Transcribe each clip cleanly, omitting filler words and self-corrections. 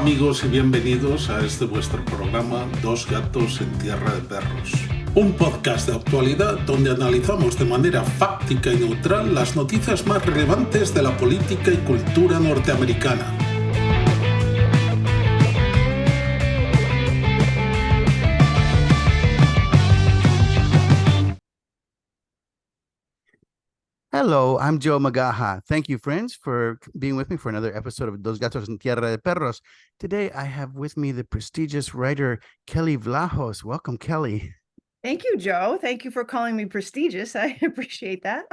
amigos y bienvenidos a este vuestro programa Dos gatos en tierra de perros. Un podcast de actualidad donde analizamos de manera fáctica y neutral las noticias más relevantes de la política y cultura norteamericana. Hello, I'm Joe Magaha. Thank you, friends, for being with me for another episode of Dos Gatos en Tierra de Perros. Today, I have with me the prestigious writer, Kelley Vlahos. Welcome, Kelley. Thank you, Joe. Thank you for calling me prestigious. I appreciate that.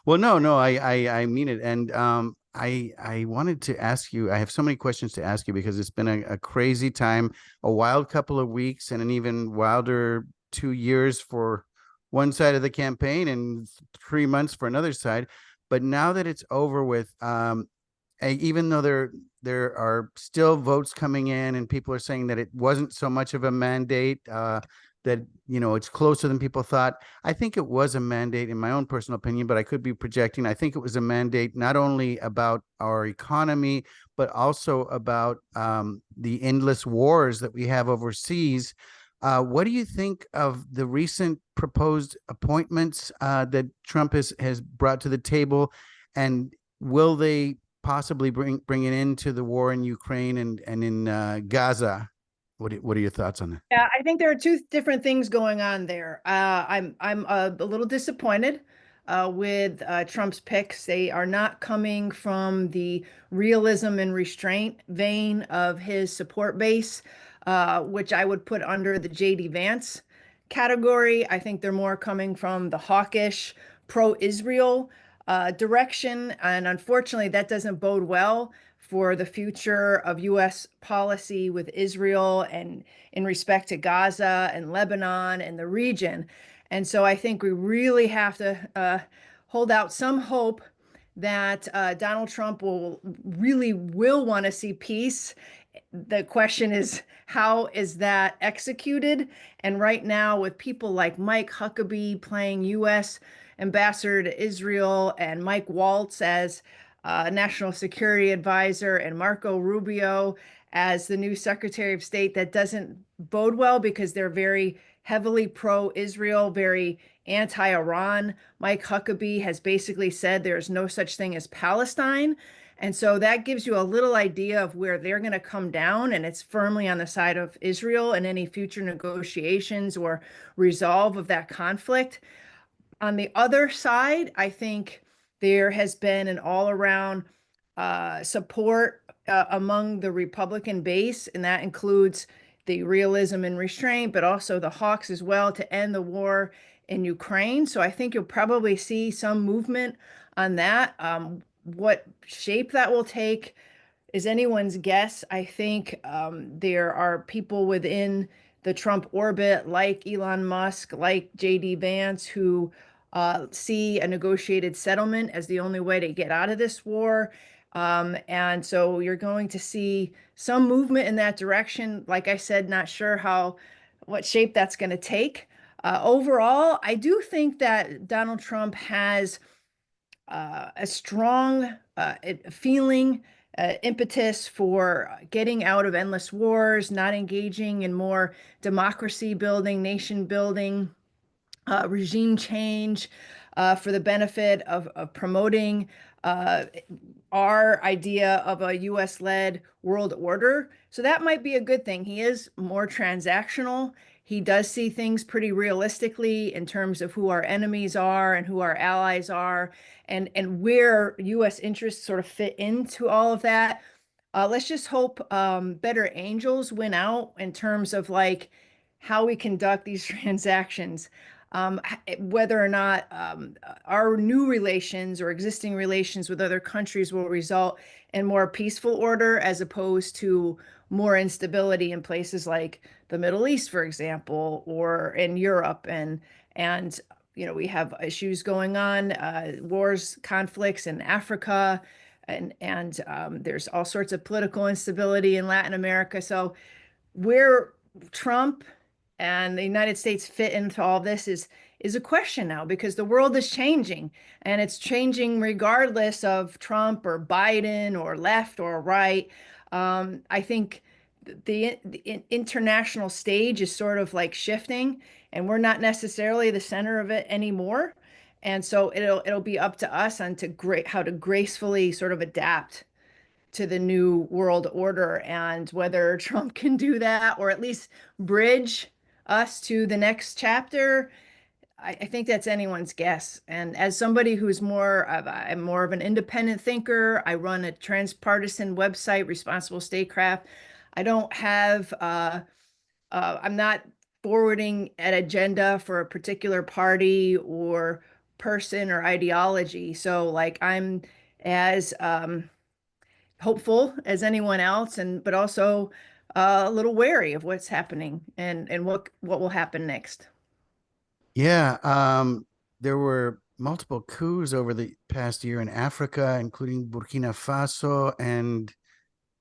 Well, no, I mean it. And I wanted to ask you, I have so many questions to ask you because it's been a crazy time, a wild couple of weeks, and an even wilder 2 years for one side of the campaign and 3 months for another side. But now that it's over with, even though there are still votes coming in and people are saying that it wasn't so much of a mandate, that, you know, it's closer than people thought. I think it was a mandate in my own personal opinion, but I could be projecting. I think it was a mandate not only about our economy, but also about the endless wars that we have overseas. What do you think of the recent proposed appointments that Trump has brought to the table, and will they possibly bring an end to the war in Ukraine and in Gaza? What are your thoughts on that? Yeah, I think there are two different things going on there. I'm a little disappointed with Trump's picks. They are not coming from the realism and restraint vein of his support base, which I would put under the J.D. Vance category. I think they're more coming from the hawkish, pro-Israel direction, and unfortunately, that doesn't bode well for the future of U.S. policy with Israel and in respect to Gaza and Lebanon and the region. And so I think we really have to hold out some hope that Donald Trump will want to see peace. The question is, how is that executed? And right now, with people like Mike Huckabee playing U.S. ambassador to Israel and Mike Waltz as National Security Advisor and Marco Rubio as the new Secretary of State, that doesn't bode well because they're very heavily pro-Israel, very anti-Iran. Mike Huckabee has basically said there's no such thing as Palestine. And so that gives you a little idea of where they're going to come down, and it's firmly on the side of Israel in any future negotiations or resolve of that conflict. On the other side, I think there has been an all-around support among the Republican base, and that includes the realism and restraint, but also the hawks as well, to end the war in Ukraine. So I think you'll probably see some movement on that. What shape that will take is anyone's guess. I think there are people within the Trump orbit, like Elon Musk, like J.D. Vance, who see a negotiated settlement as the only way to get out of this war. And so you're going to see some movement in that direction. Like I said, not sure what shape that's going to take. Overall, I do think that Donald Trump has a strong feeling, impetus for getting out of endless wars, not engaging in more democracy building, nation building, regime change for the benefit of promoting our idea of a US-led world order. So that might be a good thing. He is more transactional. He does see things pretty realistically in terms of who our enemies are and who our allies are, and where US interests sort of fit into all of that. Let's just hope better angels win out in terms of like how we conduct these transactions. Whether or not our new relations or existing relations with other countries will result in more peaceful order as opposed to more instability in places like the Middle East, for example, or in Europe. And you know, we have issues going on, wars, conflicts in Africa, and there's all sorts of political instability in Latin America. So where Trump and the United States fit into all this is a question now, because the world is changing, and it's changing regardless of Trump or Biden or left or right. I think the international stage is sort of like shifting, and we're not necessarily the center of it anymore. And so it'll be up to us on how to gracefully sort of adapt to the new world order, and whether Trump can do that or at least bridge us to the next chapter. I think that's anyone's guess. And as somebody I'm more of an independent thinker. I run a transpartisan website, Responsible Statecraft. I don't have, I'm not forwarding an agenda for a particular party or person or ideology. So like I'm as hopeful as anyone else, but also a little wary of what's happening and what will happen next. Yeah, there were multiple coups over the past year in Africa, including Burkina Faso and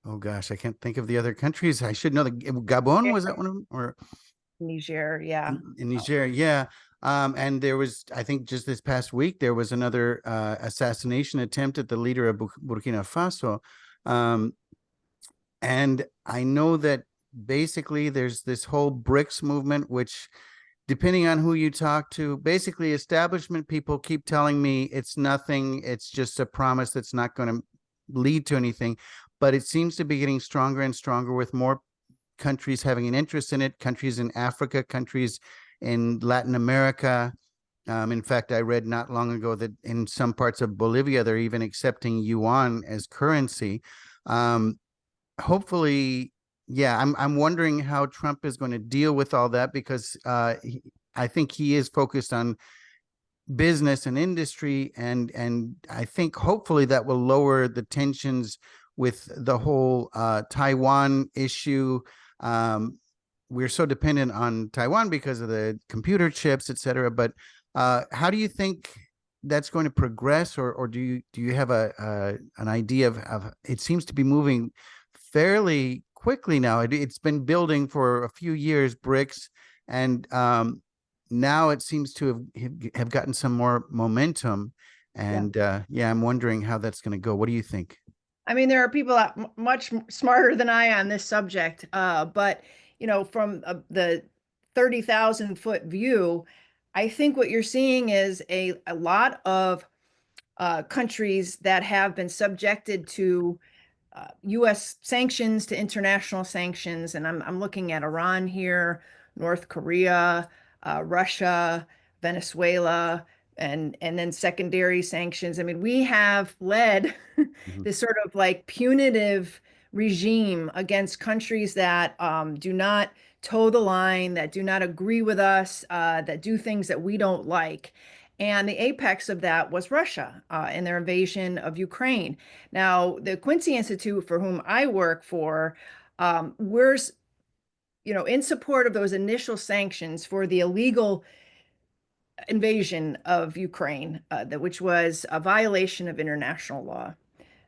oh gosh, I can't think of the other countries. I should know the Gabon, was that one of them? Or Niger, yeah. in Niger, yeah. And there was, I think, just this past week, there was another assassination attempt at the leader of Burkina Faso. And I know that basically there's this whole BRICS movement, which, depending on who you talk to, basically establishment people keep telling me it's nothing. It's just a promise that's not going to lead to anything. But it seems to be getting stronger and stronger, with more countries having an interest in it, countries in Africa, countries in Latin America. In fact, I read not long ago that in some parts of Bolivia, they're even accepting yuan as currency. Hopefully, yeah, I'm wondering how Trump is going to deal with all that, because I think he is focused on business and industry, and I think hopefully that will lower the tensions with the whole Taiwan issue. We're so dependent on Taiwan because of the computer chips, et cetera. But how do you think that's going to progress, or do you have an idea of it seems to be moving fairly quickly now? It's been building for a few years, BRICS, and now it seems to have gotten some more momentum. And yeah, I'm wondering how that's going to go. What do you think? I mean, there are people much smarter than I on this subject, but from the 30,000-foot view, I think what you're seeing is a lot of countries that have been subjected to U.S. sanctions, to international sanctions, and I'm looking at Iran here, North Korea, Russia, Venezuela, and then secondary sanctions. I mean, we have led Mhm. this sort of like punitive regime against countries that do not toe the line, that do not agree with us, that do things that we don't like. And the apex of that was Russia and their invasion of Ukraine. Now, the Quincy Institute, for whom I work for, we're in support of those initial sanctions for the illegal invasion of Ukraine, which was a violation of international law.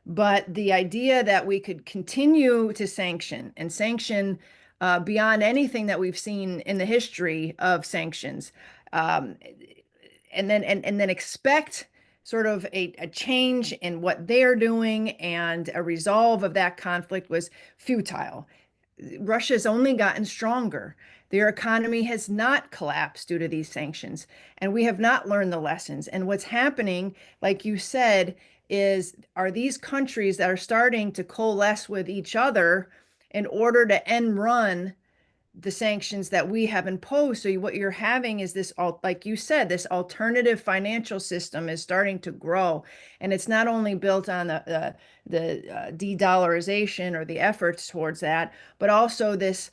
But the idea that we could continue to sanction beyond anything that we've seen in the history of sanctions, um, and then expect sort of a change in what they're doing and a resolve of that conflict was futile. Russia's only gotten stronger. Their economy has not collapsed due to these sanctions, and we have not learned the lessons. And what's happening, like you said, are these countries that are starting to coalesce with each other in order to end run the sanctions that we have imposed. So what you're having is this, like you said, this alternative financial system is starting to grow, and it's not only built on the de-dollarization or the efforts towards that, but also this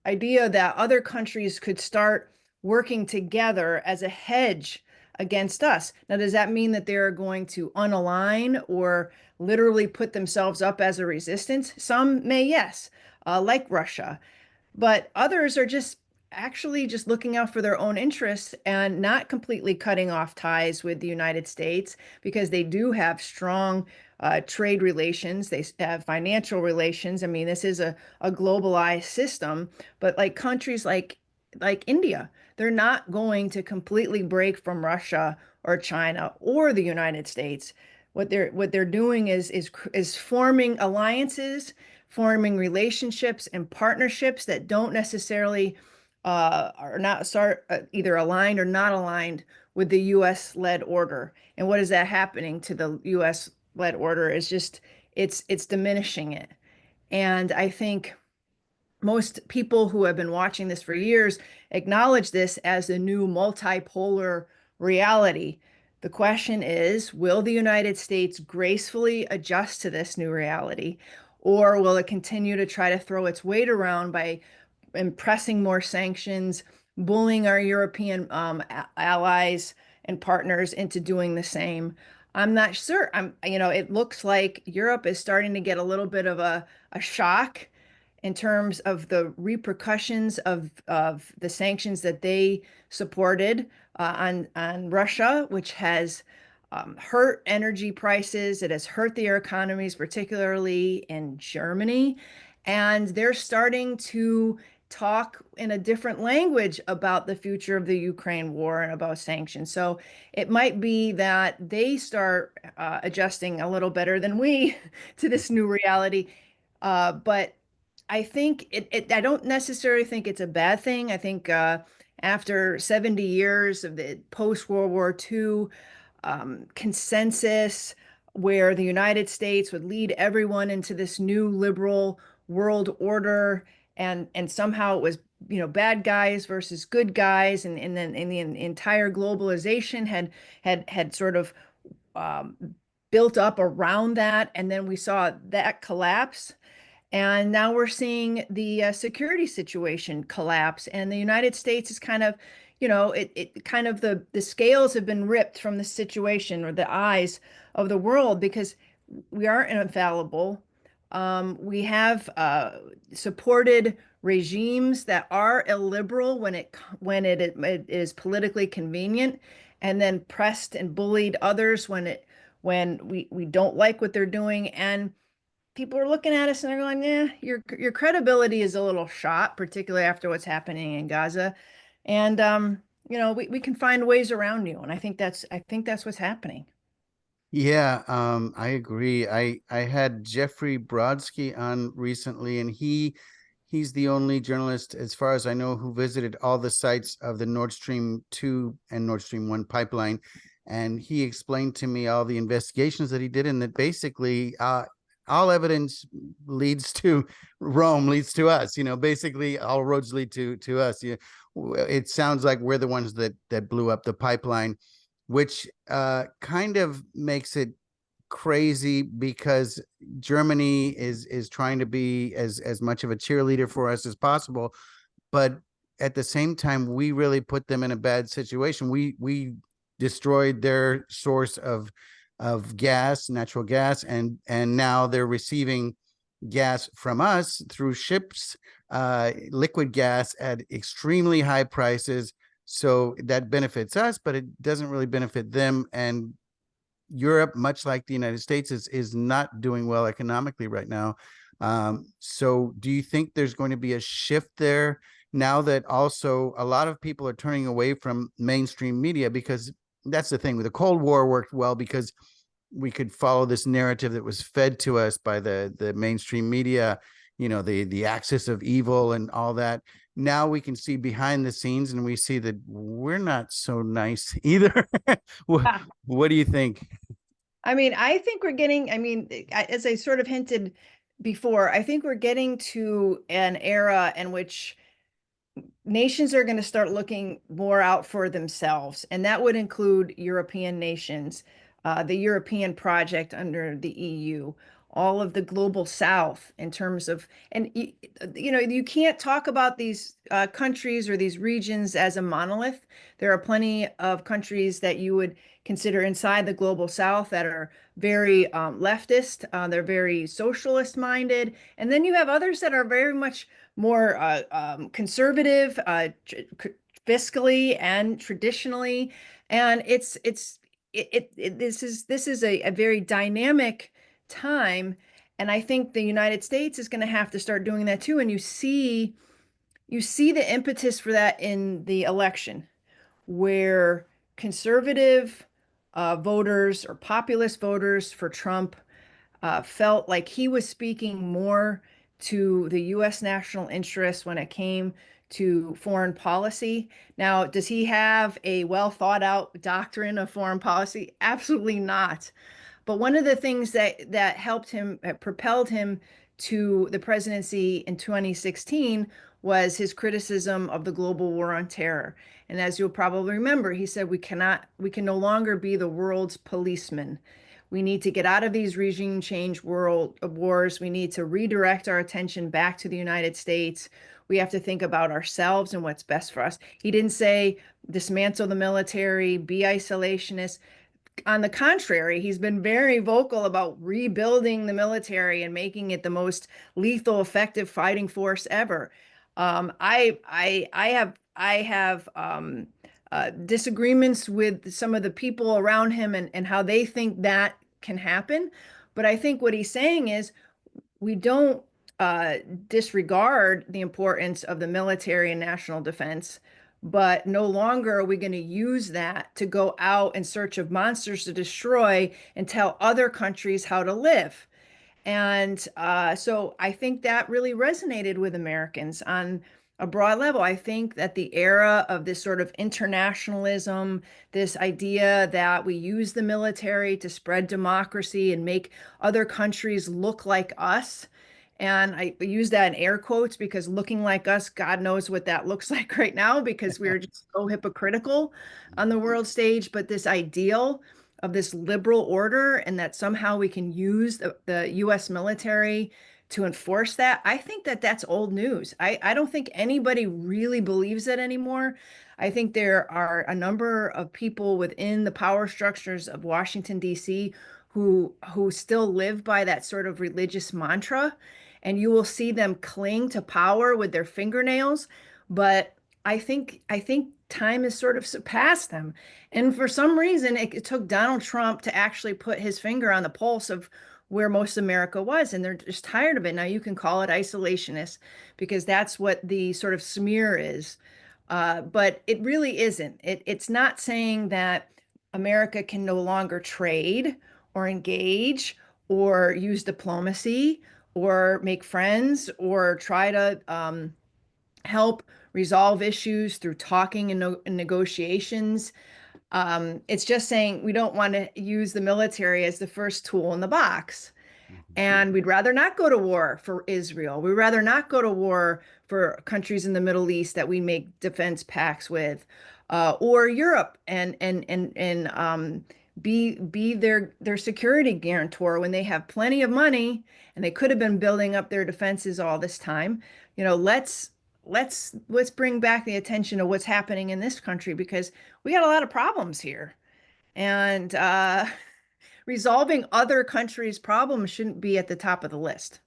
idea that other countries could start working together as a hedge against us. Now, does that mean that they're going to unalign or literally put themselves up as a resistance? Some may, yes, like Russia. But others are actually just looking out for their own interests and not completely cutting off ties with the United States, because they do have strong trade relations. They have financial relations. I mean, this is a globalized system, but like countries like India, they're not going to completely break from Russia or China or the United States. What they're doing is forming alliances forming relationships and partnerships that don't necessarily are not either aligned or not aligned with the U.S.-led order. And what is that happening to the U.S.-led order is just it's diminishing it. And I think most people who have been watching this for years acknowledge this as a new multipolar reality. The question is, will the United States gracefully adjust to this new reality, or will it continue to try to throw its weight around by impressing more sanctions, bullying our European allies and partners into doing the same? I'm not sure. It looks like Europe is starting to get a little bit of a shock in terms of the repercussions of the sanctions that they supported on Russia, which has hurt energy prices. It has hurt their economies, particularly in Germany. And they're starting to talk in a different language about the future of the Ukraine war and about sanctions. So it might be that they start adjusting a little better than we to this new reality. But I think I don't necessarily think it's a bad thing. I think after 70 years of the post-World War II consensus where the United States would lead everyone into this new liberal world order, and somehow it was, bad guys versus good guys, and then the entire globalization had sort of built up around that, and then we saw that collapse. And now we're seeing the security situation collapse, and the United States is kind of, it kind of the scales have been ripped from the situation, or the eyes of the world, because we aren't infallible. We have supported regimes that are illiberal when it is politically convenient, and then pressed and bullied others when we don't like what they're doing. And people are looking at us and they're going, "Yeah, your credibility is a little shot, particularly after what's happening in Gaza." And we can find ways around you, and I think that's what's happening. Yeah, I agree. I had Jeffrey Brodsky on recently, and he's the only journalist, as far as I know, who visited all the sites of the Nord Stream 2 and Nord Stream 1 pipeline. And he explained to me all the investigations that he did, and that basically all evidence leads to Rome, leads to us. Basically all roads lead to us. It sounds like we're the ones that blew up the pipeline, which kind of makes it crazy, because Germany is trying to be as much of a cheerleader for us as possible, but at the same time, we really put them in a bad situation. We destroyed their source of gas, natural gas, and now they're receiving gas from us through ships, liquid gas at extremely high prices. So that benefits us, but it doesn't really benefit them. And Europe, much like the United States, is not doing well economically right now. So do you think there's going to be a shift there now that also a lot of people are turning away from mainstream media? Because that's the thing. The Cold War worked well because we could follow this narrative that was fed to us by the mainstream media, the axis of evil and all that. Now we can see behind the scenes, and we see that we're not so nice either. What do you think? I mean, I think we're getting, as I sort of hinted before, I think we're getting to an era in which nations are going to start looking more out for themselves, and that would include European nations, the European project under the EU, all of the global South, in terms of, and you can't talk about these countries or these regions as a monolith. There are plenty of countries that you would consider inside the global South that are very leftist. They're very socialist minded, and then you have others that are very much more conservative, fiscally and traditionally. And this is a very dynamic time, and I think the United States is going to have to start doing that too. And you see the impetus for that in the election, where conservative voters or populist voters for Trump felt like he was speaking more to the U.S. national interest when it came to foreign policy. Now, does he have a well thought out doctrine of foreign policy? Absolutely not. But one of the things that helped him, propelled him to the presidency in 2016 was his criticism of the global war on terror. And as you'll probably remember, he said we can no longer be the world's policeman. We need to get out of these regime change world of wars. We need to redirect our attention back to the United States. We have to think about ourselves and what's best for us. He didn't say dismantle the military, be isolationist. On the contrary, he's been very vocal about rebuilding the military and making it the most lethal, effective fighting force ever. I have disagreements with some of the people around him and how they think that can happen. But I think what he's saying is we don't disregard the importance of the military and national defense, but no longer are we going to use that to go out in search of monsters to destroy and tell other countries how to live. And so I think that really resonated with Americans on a broad level. I think that the era of this sort of internationalism, this idea that we use the military to spread democracy and make other countries look like us. And I use that in air quotes because looking like us, God knows what that looks like right now because we're just so hypocritical on the world stage. But this ideal of this liberal order and that somehow we can use the US military to enforce that, I think that that's old news. I don't think anybody really believes it anymore. I think there are a number of people within the power structures of Washington, D.C. who still live by that sort of religious mantra, and you will see them cling to power with their fingernails. But I think time has sort of surpassed them. And for some reason, it took Donald Trump to actually put his finger on the pulse of where most America was, and they're just tired of it. Now you can call it isolationist because that's what the sort of smear is. But it really isn't. It's not saying that America can no longer trade or engage or use diplomacy or make friends or try to help resolve issues through talking and negotiations. It's just saying we don't want to use the military as the first tool in the box. And we'd rather not go to war for Israel. We'd rather not go to war for countries in the Middle East that we make defense pacts with, or Europe and be their security guarantor when they have plenty of money and they could have been building up their defenses all this time. You know, let's bring back the attention to what's happening in this country because we got a lot of problems here. And resolving other countries' problems shouldn't be at the top of the list.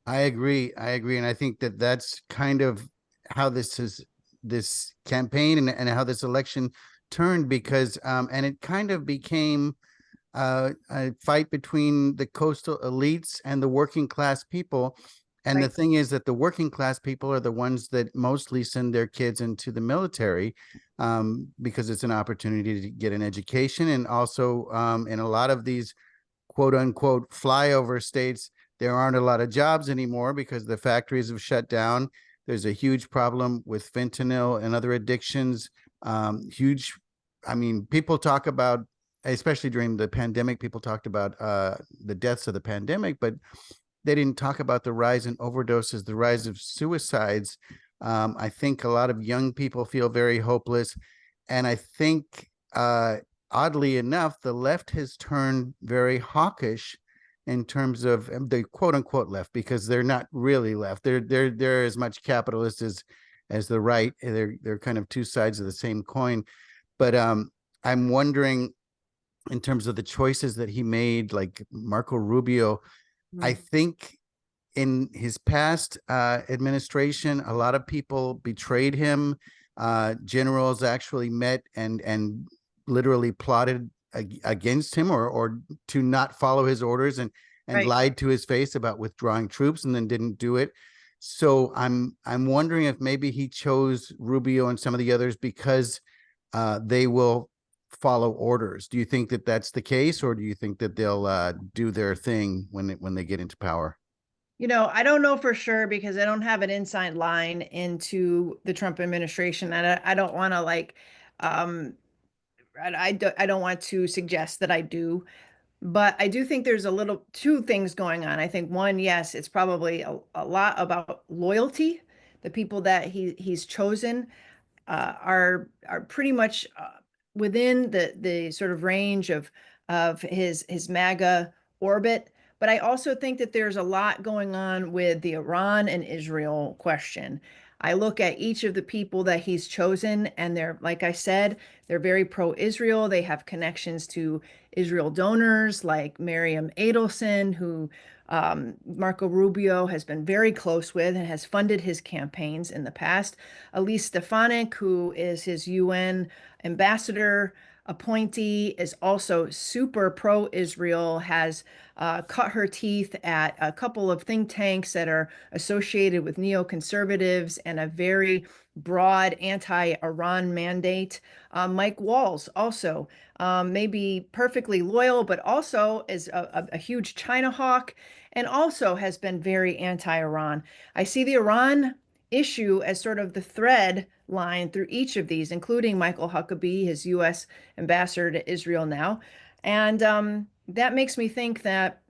I agree. And I think that that's kind of how this campaign and how this election turned because and it kind of became a fight between the coastal elites and the working class people. And Right. the thing is that the working class people are the ones that mostly send their kids into the military because it's an opportunity to get an education. And also in a lot of these quote unquote flyover states, there aren't a lot of jobs anymore because the factories have shut down. There's a huge problem with fentanyl and other addictions. People talk about, especially during the pandemic, people talked about the deaths of the pandemic, but they didn't talk about the rise in overdoses, the rise of suicides. I think a lot of young people feel very hopeless. And I think, oddly enough, the left has turned very hawkish in terms of the quote unquote left, because they're not really left. They're as much capitalist as the right. They're kind of two sides of the same coin. But I'm wondering, in terms of the choices that he made, like Marco Rubio, I think in his past administration, a lot of people betrayed him. Generals actually met and literally plotted against him or to not follow his orders and Right. lied to his face about withdrawing troops and then didn't do it. So I'm wondering if maybe he chose Rubio and some of the others because they will follow orders. Do you think that that's the case, or do you think that they'll do their thing when they get into power? I don't know for sure because I don't have an inside line into the Trump administration, and I don't want to um, I don't want to suggest that I do. But I do think there's two things going on. I think one, yes, it's probably a lot about loyalty. The people that he's chosen are pretty much within the sort of range of his MAGA orbit. But I also think that there's a lot going on with the Iran and Israel question. I look at each of the people that he's chosen, and they're, like I said, they're very pro-Israel. They have connections to Israel donors like Miriam Adelson, who Marco Rubio has been very close with and has funded his campaigns in the past. Elise Stefanik, who is his UN ambassador appointee, is also super pro-Israel, has cut her teeth at a couple of think tanks that are associated with neoconservatives and a very broad anti-Iran mandate. Mike Walls also maybe perfectly loyal, but also is a huge China hawk and also has been very anti-Iran. I see the Iran issue as sort of the thread line through each of these, including Michael Huckabee, his U.S. ambassador to Israel now. And that makes me think that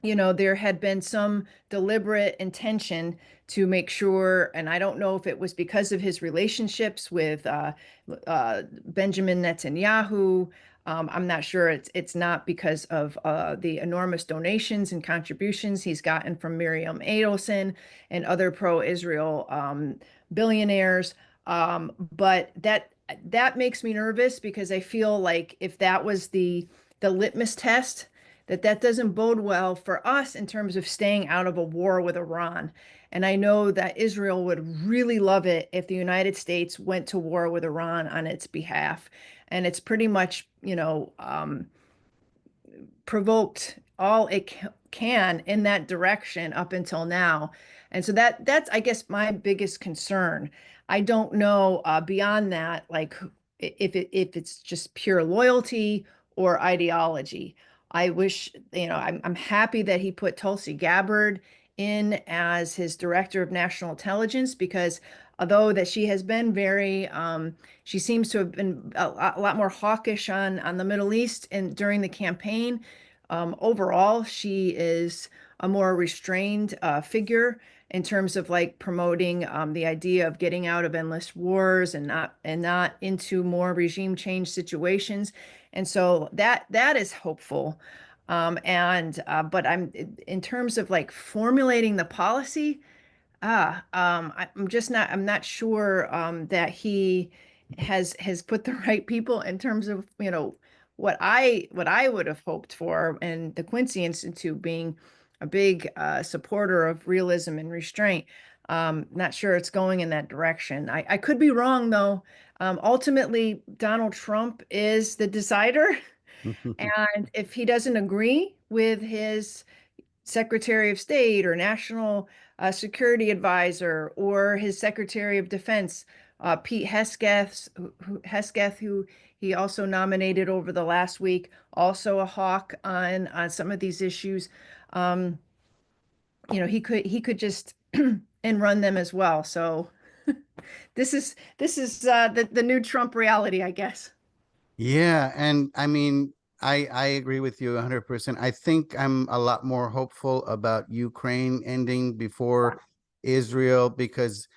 there had been some deliberate intention to make sure, and I don't know if it was because of his relationships with Benjamin Netanyahu. I'm not sure. It's not because of the enormous donations and contributions he's gotten from Miriam Adelson and other pro-Israel billionaires. But that makes me nervous because I feel like if that was the litmus test, that doesn't bode well for us in terms of staying out of a war with Iran. And I know that Israel would really love it if the United States went to war with Iran on its behalf. And it's pretty much, provoked all it can in that direction up until now. And so that's, I guess, my biggest concern. I don't know beyond that, like if it's just pure loyalty or ideology. I wish, I'm happy that he put Tulsi Gabbard in as his director of national intelligence because although that she has been very, she seems to have been a lot more hawkish on the Middle East and during the campaign. Overall, she is a more restrained figure in terms of like promoting the idea of getting out of endless wars and not into more regime change situations. And so that is hopeful. But in terms of like formulating the policy, I'm not sure that he has put the right people in terms of, what I would have hoped for, and the Quincy Institute being a big supporter of realism and restraint. Not sure it's going in that direction. I could be wrong though. Ultimately, Donald Trump is the decider. And if he doesn't agree with his Secretary of State or National Security Advisor or his Secretary of Defense, Pete Hesketh, who he also nominated over the last week, also a hawk on some of these issues. He could just and run them as well. So this is the new Trump reality, I guess. Yeah, and I mean, I agree with you 100%. I think I'm a lot more hopeful about Ukraine ending before Israel because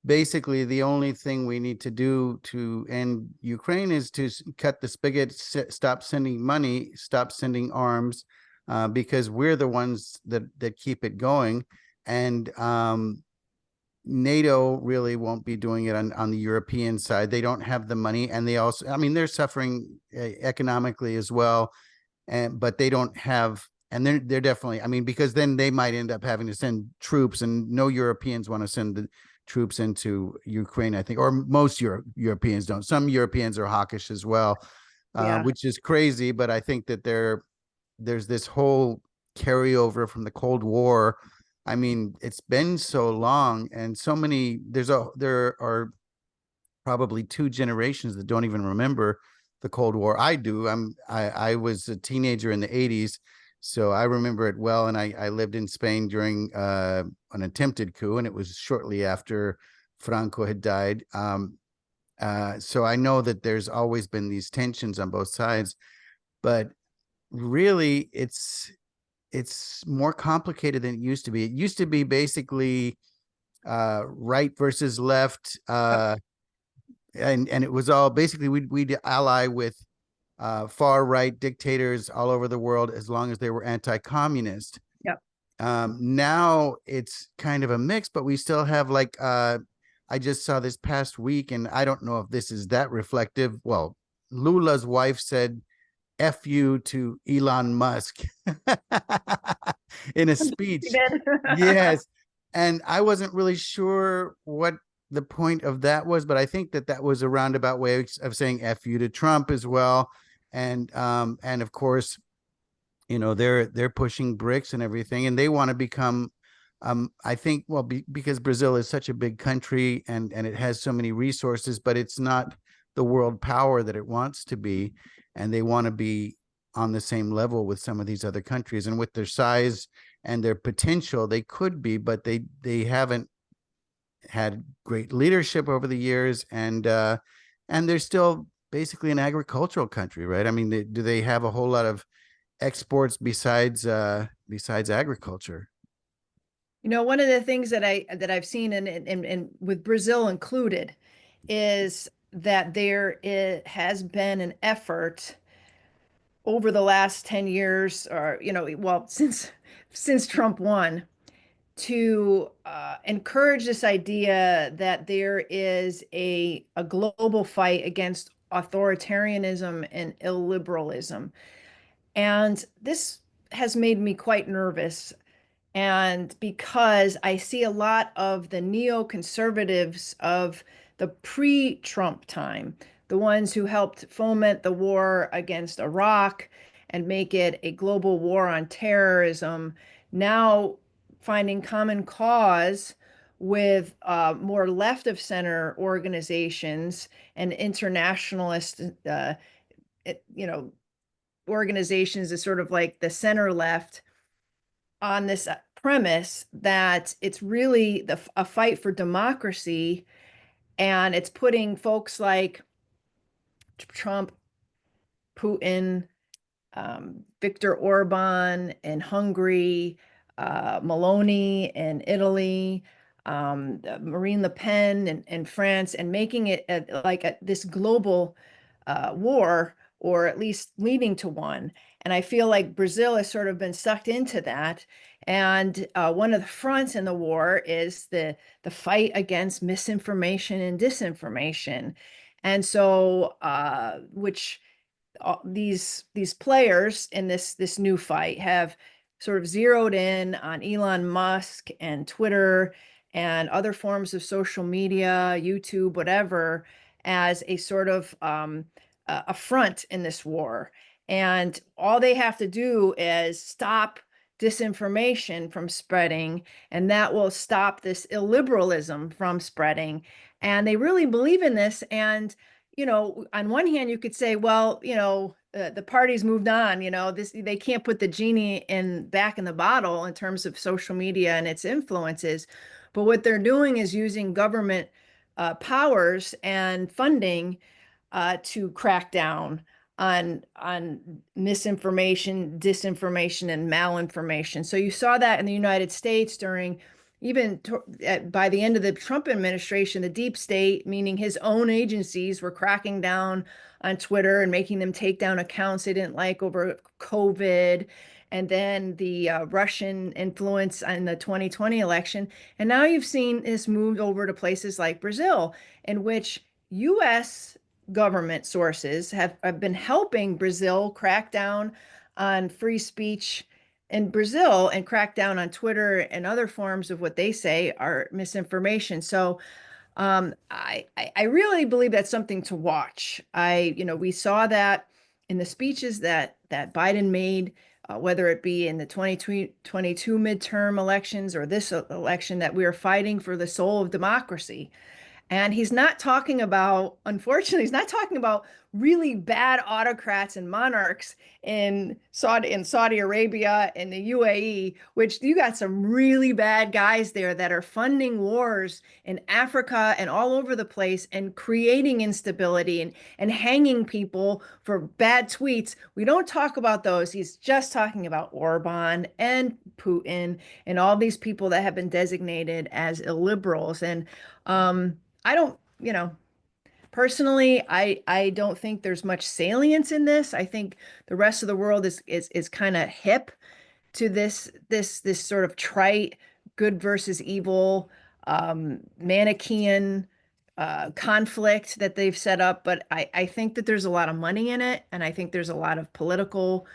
basically the only thing we need to do to end Ukraine is to cut the spigot, stop sending money, stop sending arms, because we're the ones that keep it going. And NATO really won't be doing it on the European side. They don't have the money, and they also, I mean, they're suffering economically as well, but they don't have, and they're definitely, I mean, because then they might end up having to send troops, and no Europeans want to send the troops into Ukraine, I think, or most Europeans don't. Some Europeans are hawkish as well, Yeah. which is crazy, but I think that there's this whole carryover from the Cold War. I mean, it's been so long and so many, there are probably two generations that don't even remember the Cold War. I do. I was a teenager in the 80s, So I remember it well. And I lived in Spain during an attempted coup, and it was shortly after Franco had died. So I know that there's always been these tensions on both sides, but really it's more complicated than it used to be. It used to be basically right versus left, and it was all basically we'd ally with far right dictators all over the world as long as they were anti-communist. Yep. Now it's kind of a mix, but we still have like I just saw this past week, and I don't know if this is that reflective. Well, Lula's wife said F you to Elon Musk in a speech. Yes. And I wasn't really sure what the point of that was, but I think that that was a roundabout way of saying F you to Trump as well. And of course, they're pushing BRICS and everything, and they want to become I think, well, because Brazil is such a big country and it has so many resources, but it's not the world power that it wants to be. And they want to be on the same level with some of these other countries. And with their size and their potential, they could be, but they haven't had great leadership over the years. And they're still basically an agricultural country, right? I mean, do they have a whole lot of exports besides agriculture? One of the things that I've seen and with Brazil included is that has been an effort over the last 10 years, or well, since Trump won, to encourage this idea that there is a global fight against authoritarianism and illiberalism. And this has made me quite nervous. And because I see a lot of the neoconservatives of the pre-Trump time, the ones who helped foment the war against Iraq and make it a global war on terrorism, now finding common cause with more left of center organizations and internationalist, organizations is sort of like the center left on this premise that it's really a fight for democracy, and it's putting folks like Trump, Putin, Viktor Orban in Hungary, Meloni in Italy, Marine Le Pen in France, and making it this global war, or at least leading to one. And I feel like Brazil has sort of been sucked into that. And one of the fronts in the war is the fight against misinformation and disinformation. And so, which these players in this new fight have sort of zeroed in on Elon Musk and Twitter and other forms of social media, YouTube, whatever, as a sort of a front in this war. And all they have to do is stop disinformation from spreading, and that will stop this illiberalism from spreading. And they really believe in this. And on one hand, you could say, well, the party's moved on. They can't put the genie back in the bottle in terms of social media and its influences. But what they're doing is using government powers and funding to crack down on misinformation, disinformation, and malinformation. So you saw that in the United States during by the end of the Trump administration. The deep state, meaning his own agencies, were cracking down on Twitter and making them take down accounts they didn't like over COVID. And then the Russian influence in the 2020 election. And now you've seen this move over to places like Brazil, in which U.S. government sources have been helping Brazil crack down on free speech in Brazil and crack down on Twitter and other forms of what they say are misinformation. So I really believe that's something to watch. We saw that in the speeches that Biden made, whether it be in the 2022 midterm elections or this election, that we are fighting for the soul of democracy. And he's not talking about, unfortunately, he's not talking about really bad autocrats and monarchs in Saudi Arabia and the UAE, which you got some really bad guys there that are funding wars in Africa and all over the place and creating instability and hanging people for bad tweets. We don't talk about those. He's just talking about Orban and Putin and all these people that have been designated as illiberals. And I don't, personally, I don't think there's much salience in this. I think the rest of the world is kind of hip to this sort of trite good versus evil Manichaean conflict that they've set up. But I think that there's a lot of money in it, and I think there's a lot of political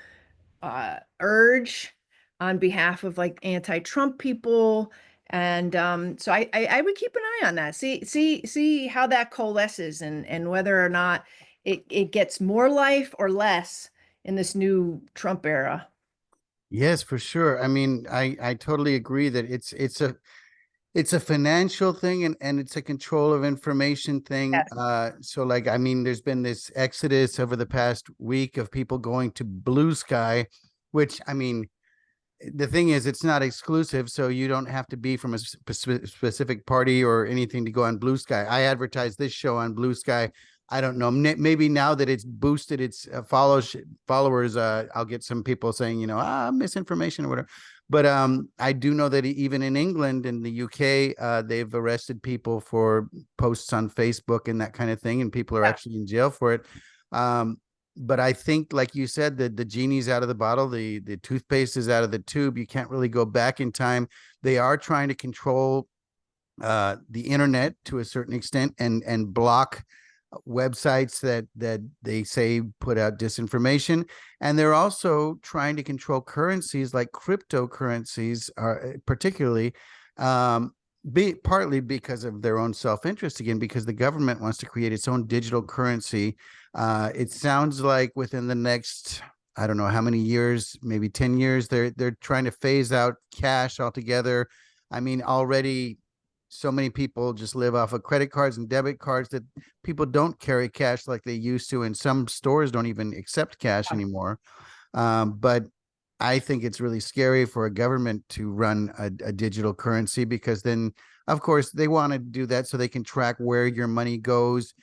urge on behalf of like anti-Trump people. And so I would keep an eye on that. See how that coalesces and whether or not it gets more life or less in this new Trump era. Yes, for sure. I mean, I totally agree that it's a financial thing and it's a control of information thing. Yes. So like, I mean, there's been this exodus over the past week of people going to Blue Sky, which, I mean, the thing is, it's not exclusive, so you don't have to be from a specific party or anything to go on Blue Sky. I advertise this show on Blue Sky. I don't know. Maybe now that it's boosted its followers, I'll get some people saying, misinformation or whatever. But I do know that even in England and the UK, they've arrested people for posts on Facebook and that kind of thing, and people are actually in jail for it. But I think, like you said, the genie's out of the bottle, the toothpaste is out of the tube. You can't really go back in time. They are trying to control the internet to a certain extent and block websites that they say put out disinformation. And they're also trying to control currencies like cryptocurrencies, particularly partly because of their own self-interest, again, because the government wants to create its own digital currency. It sounds like within the next, I don't know how many years, maybe 10 years, they're trying to phase out cash altogether. I mean, already so many people just live off of credit cards and debit cards that people don't carry cash like they used to, and some stores don't even accept cash anymore. But I think it's really scary for a government to run a digital currency, because then, of course, they want to do that so they can track where your money goes.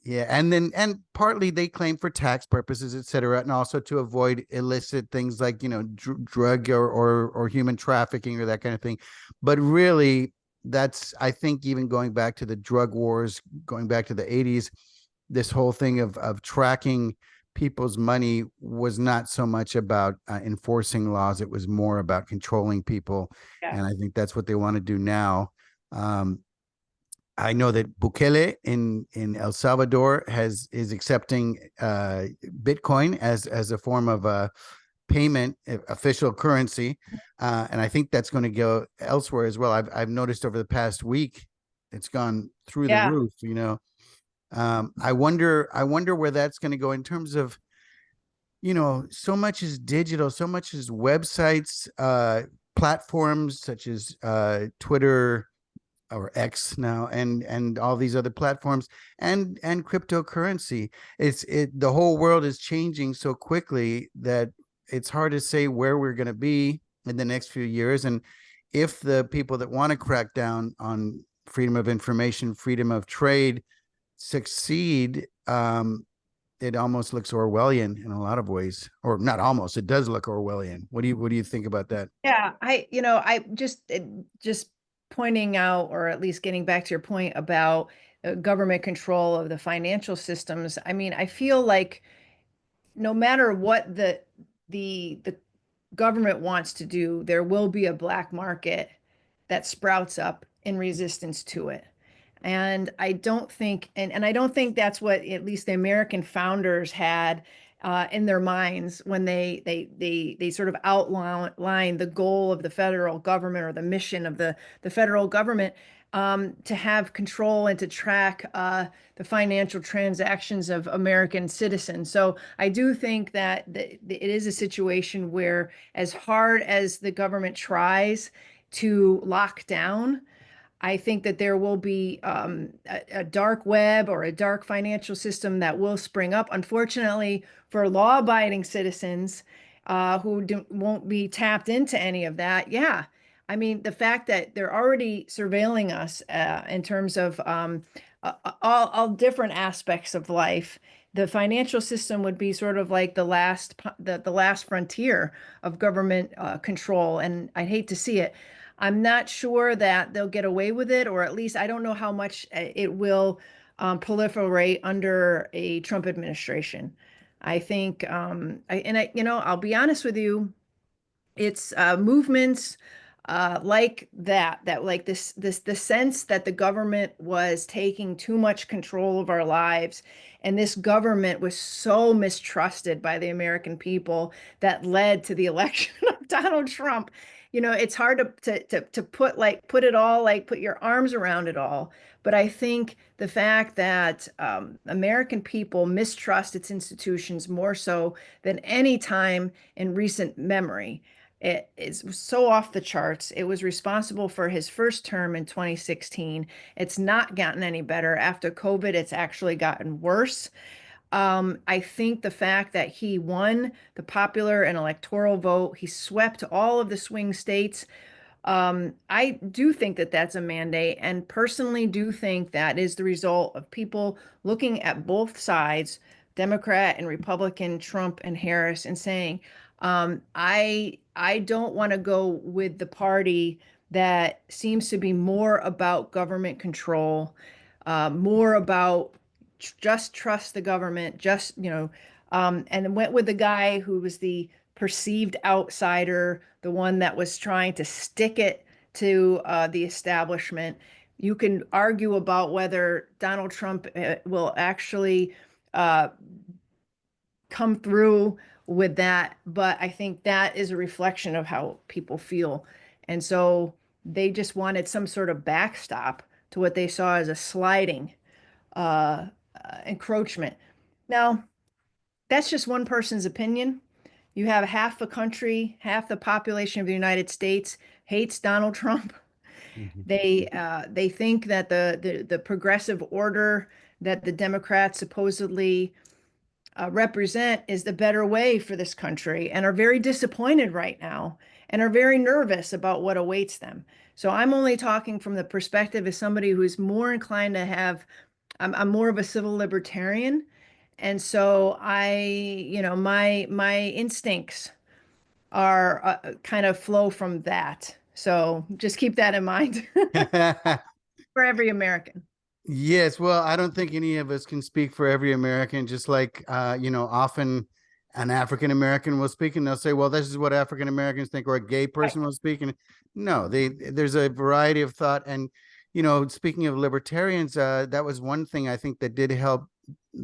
Yeah, and partly they claim for tax purposes, et cetera, and also to avoid illicit things like, drug or human trafficking or that kind of thing. But really, that's, I think, even going back to the drug wars, going back to the 80s, this whole thing of tracking people's money was not so much about enforcing laws. It was more about controlling people. Yeah. And I think that's what they want to do now. I know that Bukele in El Salvador is accepting Bitcoin as a form of payment, official currency, and I think that's going to go elsewhere as well. I've noticed over the past week, it's gone through the roof. I wonder where that's going to go in terms of, so much is digital, so much is websites, platforms such as Twitter or X now, and all these other platforms, and cryptocurrency. The whole world is changing so quickly that it's hard to say where we're going to be in the next few years. And if the people that want to crack down on freedom of information, freedom of trade succeed, it almost looks Orwellian in a lot of ways, or not almost, it does look Orwellian. What do you think about that? Yeah, I just pointing out, or at least getting back to your point about government control of the financial systems. I mean, I feel like no matter what the government wants to do, there will be a black market that sprouts up in resistance to it. And I don't think, and I don't think that's what at least the American founders had in their minds when they sort of outlined the goal of the federal government, or the mission of the federal government, to have control and to track the financial transactions of American citizens. So I do think that it is a situation where, as hard as the government tries to lock down I think that there will be a dark web or a dark financial system that will spring up. Unfortunately, for law-abiding citizens who won't be tapped into any of that, yeah. I mean, the fact that they're already surveilling us in terms of all different aspects of life, the financial system would be sort of like the last frontier of government control, and I'd hate to see it. I'm not sure that they'll get away with it, or at least I don't know how much it will proliferate under a Trump administration. I think, I'll be honest with you, it's movements like that like the sense that the government was taking too much control of our lives, and this government was so mistrusted by the American people that led to the election of Donald Trump. It's hard to put it all, like put your arms around it all, but I think the fact that American people mistrust its institutions more so than any time in recent memory. It is so off the charts. It was responsible for his first term in 2016. It's not gotten any better. After COVID, it's actually gotten worse. I think the fact that he won the popular and electoral vote, he swept all of the swing states. I do think that that's a mandate, and personally do think that is the result of people looking at both sides, Democrat and Republican, Trump and Harris, and saying, I don't want to go with the party that seems to be more about government control, more about just trust the government, and went with the guy who was the perceived outsider, the one that was trying to stick it to the establishment. You can argue about whether Donald Trump will actually come through with that, but I think that is a reflection of how people feel. And so they just wanted some sort of backstop to what they saw as a sliding encroachment. Now, that's just one person's opinion. You have half the country, half the population of the United States hates Donald Trump. Mhm. They think that the progressive order that the Democrats supposedly represent is the better way for this country, and are very disappointed right now and are very nervous about what awaits them. So I'm only talking from the perspective as somebody who's more inclined to have, I'm more of a civil libertarian. And so my instincts are kind of flow from that. So just keep that in mind for every American. Yes, well, I don't think any of us can speak for every American, just like often an African American will speak and they'll say, well, this is what African Americans think, or a gay person will speak. And no, there's a variety of thought. And speaking of libertarians, that was one thing I think that did help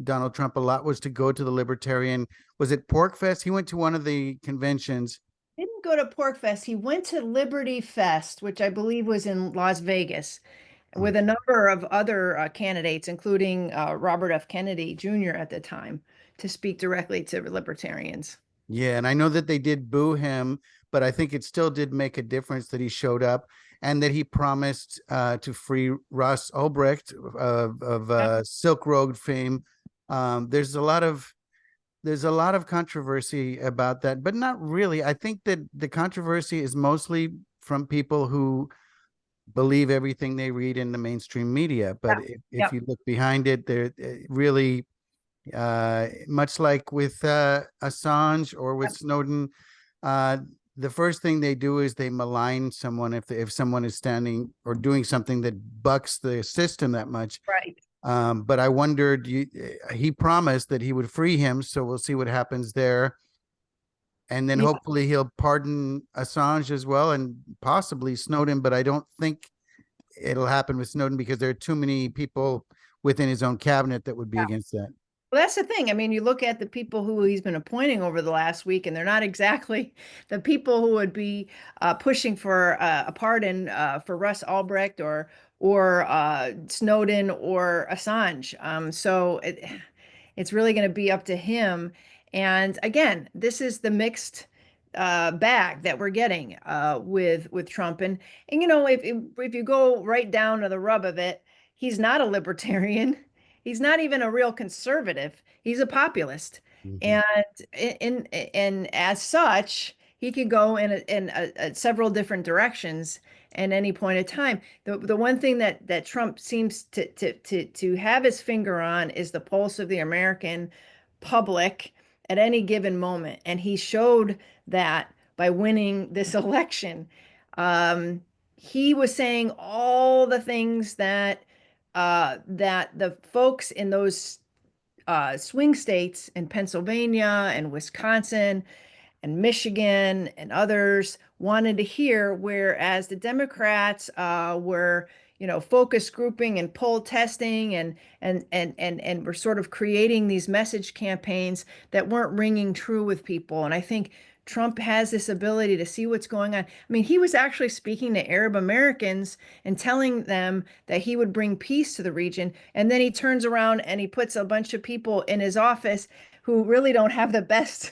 Donald Trump a lot, was to go to the libertarian, was it Pork Fest? He went to one of the conventions. Didn't go to Pork Fest. He went to Liberty Fest, which I believe was in Las Vegas, with a number of other candidates, including Robert F. Kennedy Jr. at the time, to speak directly to libertarians. Yeah, and I know that they did boo him, but I think it still did make a difference that he showed up and that he promised to free Ross Ulbricht of Silk Road fame. There's a lot of controversy about that, but not really. I think that the controversy is mostly from people who believe everything they read in the mainstream media. But if you look behind it, there really, much like with Assange or with Snowden, the first thing they do is they malign someone if someone is standing or doing something that bucks the system that much. Right. But I wondered, he promised that he would free him, so we'll see what happens there. And then hopefully he'll pardon Assange as well, and possibly Snowden, but I don't think it'll happen with Snowden because there are too many people within his own cabinet that would be against that. Well, that's the thing. I mean, you look at the people who he's been appointing over the last week, and they're not exactly the people who would be pushing for a pardon for Russ Ulbricht or Snowden or Assange. So it's really going to be up to him. And again, this is the mixed bag that we're getting with Trump. And if you go right down to the rub of it, he's not a libertarian. He's not even a real conservative. He's a populist. Mhm. And and as such, he could go in several different directions at any point in time. The one thing that Trump seems to have his finger on is the pulse of the American public at any given moment. And he showed that by winning this election. Um, he was saying all the things that the folks in those swing states in Pennsylvania and Wisconsin and Michigan and others wanted to hear, whereas the Democrats were, focus grouping and poll testing and were sort of creating these message campaigns that weren't ringing true with people. And I think Trump has this ability to see what's going on. I mean, he was actually speaking to Arab Americans and telling them that he would bring peace to the region. And then he turns around and he puts a bunch of people in his office who really don't have the best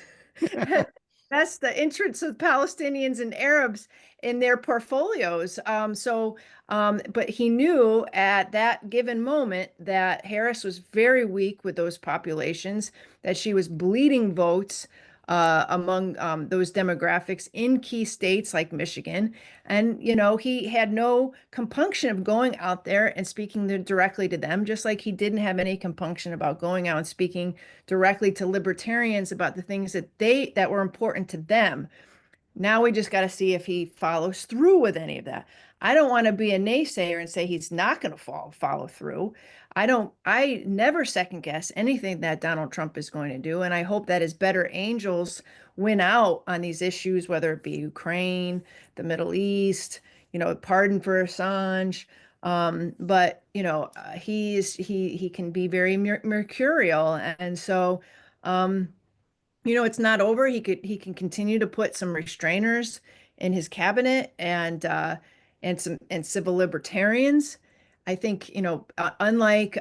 that's the interests of Palestinians and Arabs in their portfolios. But he knew at that given moment that Harris was very weak with those populations, that she was bleeding votes among those demographics in key states like Michigan. And, he had no compunction of going out there and speaking directly to them, just like he didn't have any compunction about going out and speaking directly to libertarians about the things that were important to them. Now we just got to see if he follows through with any of that. I don't want to be a naysayer and say he's not going to follow through. I never second guess anything that Donald Trump is going to do. And I hope that his better angels win out on these issues, whether it be Ukraine, the Middle East, pardon for Assange. But he can be very mercurial. And so, it's not over. He can continue to put some restrainers in his cabinet and civil libertarians. I think, unlike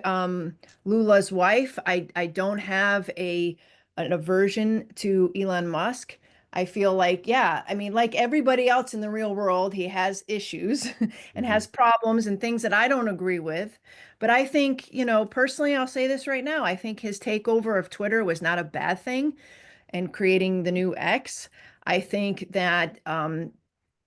Lula's wife, I don't have an aversion to Elon Musk. I feel like, yeah, I mean, like everybody else in the real world, he has issues and Mhm. has problems and things that I don't agree with. But I think, personally, I'll say this right now. I think his takeover of Twitter was not a bad thing and creating the new X. I think that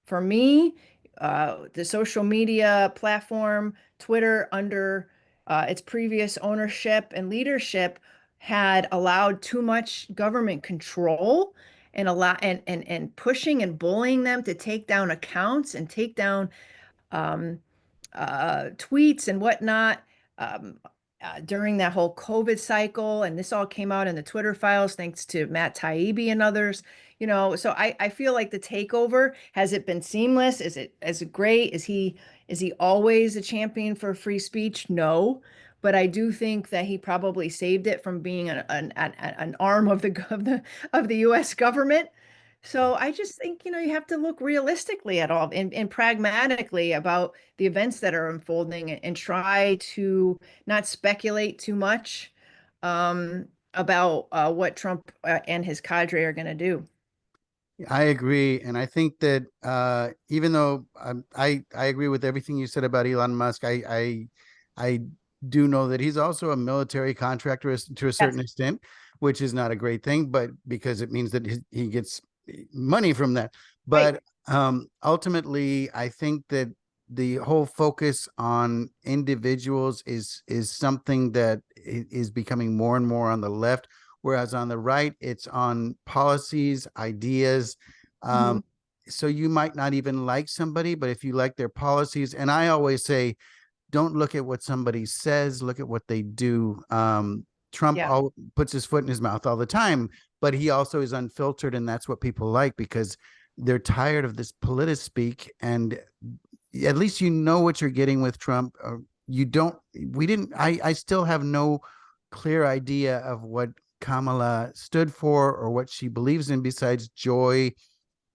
for me, the social media platform, Twitter, under its previous ownership and leadership, had allowed too much government control and pushing and bullying them to take down accounts and take down um, tweets and whatnot um, during that whole COVID cycle. And this all came out in the Twitter files, thanks to Matt Taibbi and others. So I feel like the takeover, has it been seamless? Is it great? Is he always a champion for free speech? No. But I do think that he probably saved it from being an arm of the U.S. government. So I just think, you have to look realistically at all and pragmatically about the events that are unfolding and try to not speculate too much about what Trump and his cadre are going to do. I agree, and I think that even though I agree with everything you said about Elon Musk, I do know that he's also a military contractor to a certain Yes. extent, which is not a great thing, but because it means that he gets money from that. Right. But ultimately, I think that the whole focus on individuals is something that is becoming more and more on the left, whereas on the right, it's on policies, ideas. Mhm. So you might not even like somebody, but if you like their policies, and I always say, don't look at what somebody says, look at what they do. Trump Yeah. puts his foot in his mouth all the time, but he also is unfiltered, and that's what people like because they're tired of this politic speak. And at least you know what you're getting with Trump. You don't. We didn't. I still have no clear idea of what Kamala stood for or what she believes in besides joy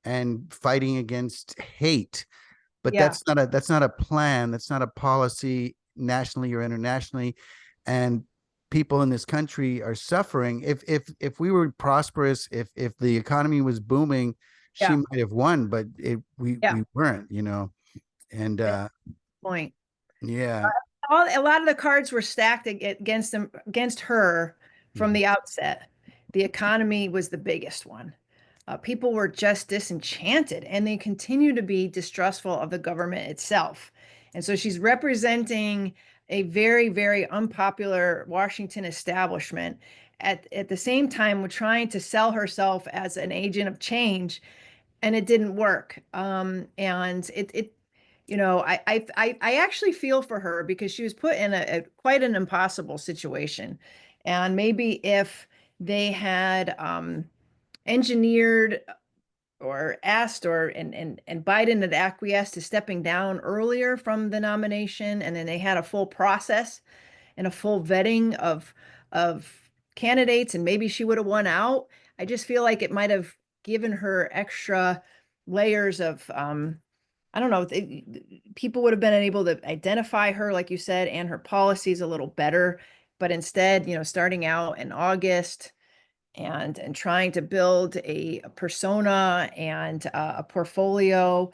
and fighting against hate. But Yeah. that's not a plan. That's not a policy nationally or internationally. And people in this country are suffering. If we were prosperous, if the economy was booming, she Yeah. might have won, but we Yeah. weren't, and Point. yeah. A lot of the cards were stacked against her from Mhm. the outset. The economy was the biggest one. People were just disenchanted, and they continue to be distrustful of the government itself. And so she's representing a very, very unpopular Washington establishment. At the same time, we're trying to sell herself as an agent of change, and it didn't work. And it I actually feel for her because she was put in a quite an impossible situation. And maybe if they had engineered or asked and Biden had acquiesced to stepping down earlier from the nomination, and then they had a full process and a full vetting of candidates, and maybe she would have won out. I just feel like it might have given her extra layers of I don't know, people would have been able to identify her, like you said, and her policies a little better. But instead, starting out in August and trying to build a persona and a portfolio,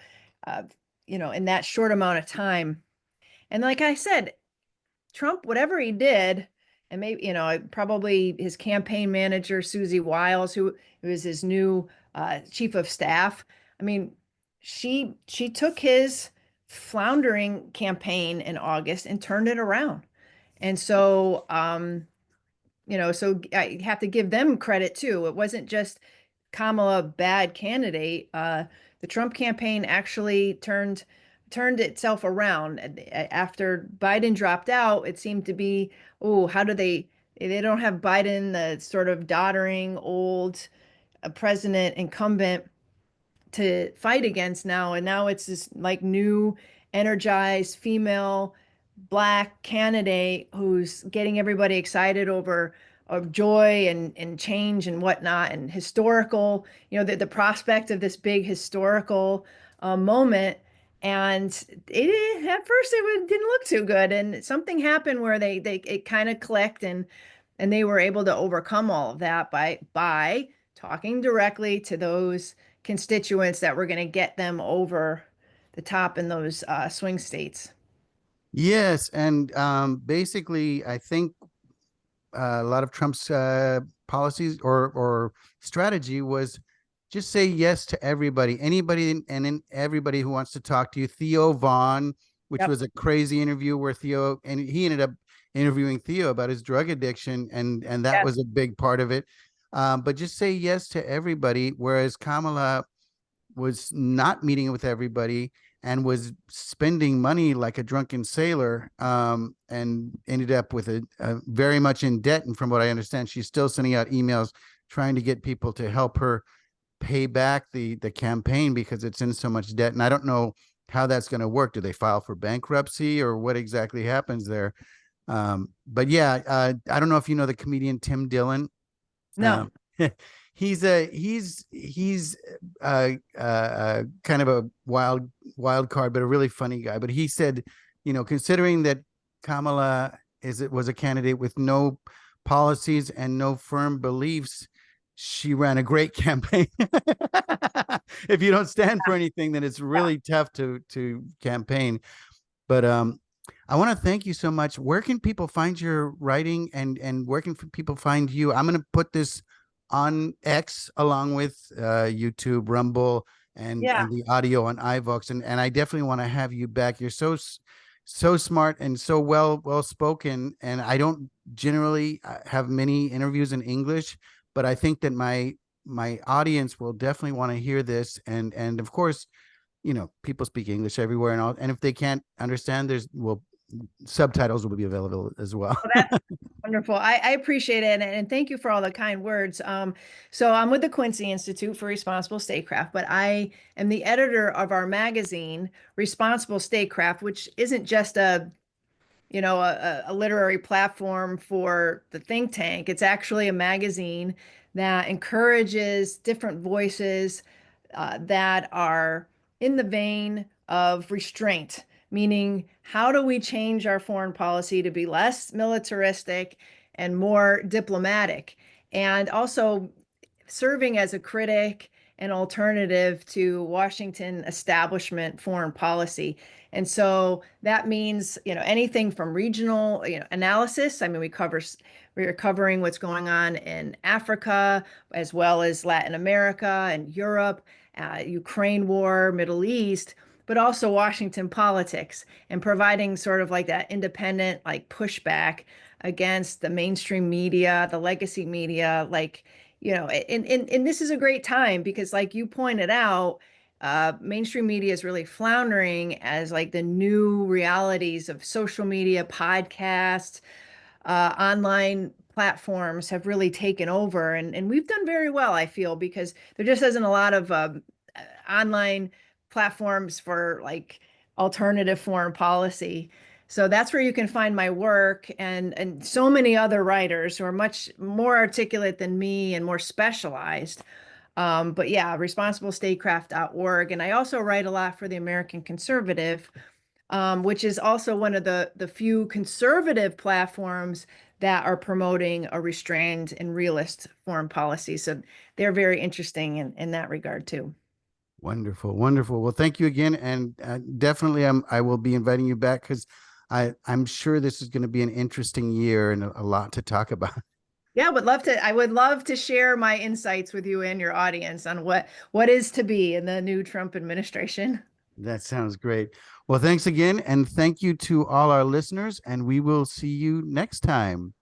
uh, in that short amount of time. And like I said, Trump, whatever he did, and maybe, probably his campaign manager, Susie Wiles, who is his new chief of staff. I mean, she took his floundering campaign in August and turned it around. And so, so I have to give them credit too. It wasn't just Kamala bad candidate. The Trump campaign actually turned itself around after Biden dropped out. It seemed to be, oh, how do they don't have Biden, the sort of doddering old president incumbent to fight against now. And now it's this like new, energized female Black candidate who's getting everybody excited over of joy and change and whatnot and historical, the prospect of this big historical moment. And at first didn't look too good. And something happened where it kind of clicked, and they were able to overcome all of that by talking directly to those constituents that were going to get them over the top in those swing states. Yes, and basically, I think a lot of Trump's policies or strategy was just say yes to everybody, anybody, and everybody who wants to talk to you. Theo Vaughn, which Yep. was a crazy interview where Theo, and he ended up interviewing Theo about his drug addiction, and that Yes. was a big part of it. But just say yes to everybody, whereas Kamala was not meeting with everybody and was spending money like a drunken sailor, and ended up with a very much in debt. And from what I understand, she's still sending out emails trying to get people to help her pay back the campaign because it's in so much debt. And I don't know how that's going to work. Do they file for bankruptcy or what exactly happens there? But yeah, I don't know if you know the comedian Tim Dillon. No. He's kind of a wild card, but a really funny guy. But he said, considering that Kamala was a candidate with no policies and no firm beliefs, she ran a great campaign. If you don't stand for anything, then it's really tough to campaign. But I want to thank you so much. Where can people find your writing, and where can people find you? I'm going to put this on X along with YouTube, Rumble, and the audio on iVoox. And I definitely want to have you back. You're so smart and so well spoken. And I don't generally have many interviews in English, but I think that my audience will definitely want to hear this. And of course, people speak English everywhere, and if they can't understand, subtitles will be available as well. Well, that's wonderful. I appreciate it. And thank you for all the kind words. So I'm with the Quincy Institute for Responsible Statecraft, but I am the editor of our magazine, Responsible Statecraft, which isn't just a literary platform for the think tank. It's actually a magazine that encourages different voices that are in the vein of restraint, meaning how do we change our foreign policy to be less militaristic and more diplomatic, and also serving as a critic an alternative to Washington establishment foreign policy. And so that means, anything from regional, analysis. I mean, we're covering what's going on in Africa, as well as Latin America and Europe, Ukraine war, Middle East, but also Washington politics, and providing sort of like that independent, like, pushback against the mainstream media, the legacy media, and this is a great time because, like you pointed out, mainstream media is really floundering as like the new realities of social media, podcasts, online platforms have really taken over. And we've done very well, I feel, because there just isn't a lot of online platforms for like alternative foreign policy. So that's where you can find my work, and so many other writers who are much more articulate than me and more specialized. But yeah, responsiblestatecraft.org. And I also write a lot for the American Conservative, which is also one of the few conservative platforms that are promoting a restrained and realist foreign policy. So they're very interesting in that regard too. Wonderful, wonderful. Well, thank you again, and definitely, I will be inviting you back because I'm sure this is going to be an interesting year and a lot to talk about. Yeah, I would love to share my insights with you and your audience on what is to be in the new Trump administration. That sounds great. Well, thanks again, and thank you to all our listeners, and we will see you next time.